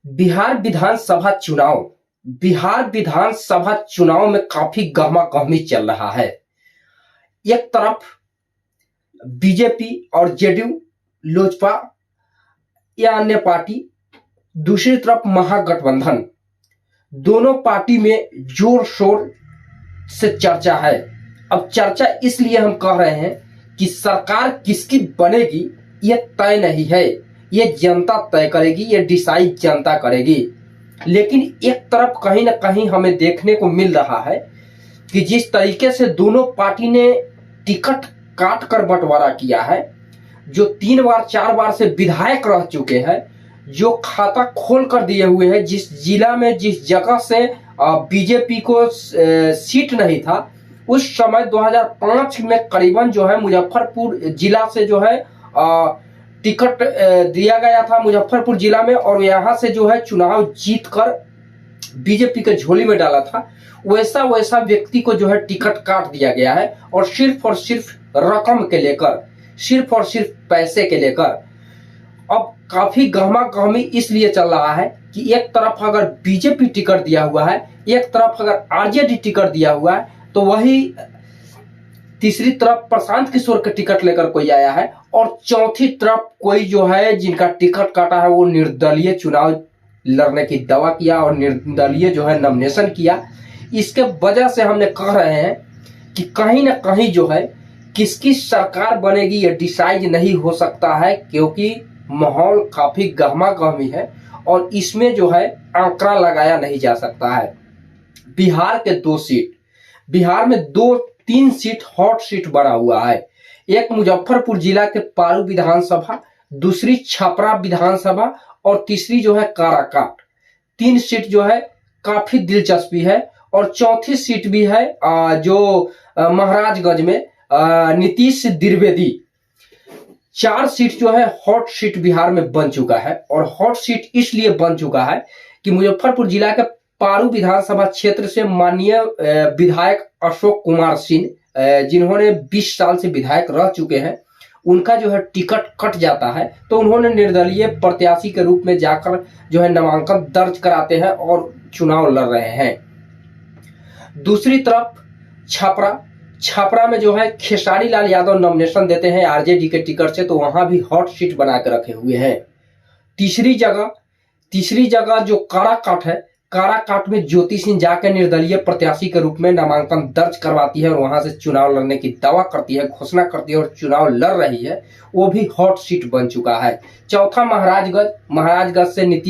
बिहार विधानसभा चुनाव बिहार विधानसभा चुनाव में काफी गहमागहमी चल रहा है। एक तरफ बीजेपी और जेडीयू, लोजपा या अन्य पार्टी, दूसरी तरफ महागठबंधन, दोनों पार्टी में जोर शोर से चर्चा है। अब चर्चा इसलिए हम कह रहे हैं कि सरकार किसकी बनेगी यह तय नहीं है, यह जनता तय करेगी, यह डिसाइड जनता करेगी। लेकिन एक तरफ कहीं ना कहीं हमें देखने को मिल रहा है कि जिस तरीके से दोनों पार्टी ने टिकट काट कर बंटवारा किया है, जो 3 बार 4 बार से विधायक रह चुके हैं, जो खाता खोल कर दिए हुए हैं, जिस जिला में जिस जगह से बीजेपी को सीट नहीं था, उस समय 2005 में करीबन जो है मुजफ्फरपुर जिला से जो है टिकट दिया गया था मुजफ्फरपुर जिला में, और यहाँ से जो है चुनाव जीत कर बीजेपी के झोली में डाला था। वैसा व्यक्ति को जो है टिकट काट दिया गया है, और सिर्फ रकम के लेकर, सिर्फ और सिर्फ पैसे के लेकर। अब काफी गहमा-गहमी इसलिए चल रहा है कि एक तरफ अगर बीजेपी टिकट दिया हुआ है, एक तरफ अगर आरजेडी टिकट दिया हुआ है, तो वही तीसरी तरफ प्रशांत किशोर के टिकट लेकर कोई आया है, और चौथी तरफ कोई जो है जिनका टिकट काटा है वो निर्दलीय चुनाव लड़ने की दावा किया और निर्दलीय जो है नॉमिनेशन किया। इसके वजह से हमने कह रहे हैं कि कहीं ना कहीं जो है किसकी सरकार बनेगी ये डिसाइड नहीं हो सकता है, क्योंकि माहौल काफी गहमा-गहमी है और इसमें जो है आंकड़ा लगाया नहीं जा सकता है। बिहार के 2 सीट, बिहार में 2-3 सीट हॉट सीट बना हुआ है। एक मुजफ्फरपुर जिला के पारू विधानसभा, दूसरी छपरा विधानसभा, और तीसरी जो है काराकाट। 3 सीट जो है काफी दिलचस्पी है, और चौथी सीट भी है जो महाराजगंज में नीतीश द्विवेदी। 4 सीट जो है हॉट सीट बिहार में बन चुका है, और हॉट सीट इसलिए बन चुका है कि मुजफ्फरपुर जिला के पारू विधानसभा क्षेत्र से माननीय विधायक अशोक कुमार सिंह, जिन्होंने 20 साल से विधायक रह चुके हैं, उनका जो है टिकट कट जाता है, तो उन्होंने निर्दलीय प्रत्याशी के रूप में जाकर जो है नामांकन दर्ज कराते हैं और चुनाव लड़ रहे हैं। दूसरी तरफ छपरा में जो है खेसारी लाल यादव नॉमिनेशन देते हैं आरजेडी के टिकट से, तो वहां भी हॉट सीट बना के रखे हुए हैं। तीसरी जगह जो काराकाट है, काराकाट में ज्योति सिंह जाकर निर्दलीय प्रत्याशी के रूप में नामांकन दर्ज करवाती है और वहां से चुनाव लड़ने की दावा करती है, घोषणा करती है और चुनाव लड़ रही है, वो भी हॉट सीट बन चुका है। चौथा महाराजगंज से नीतीश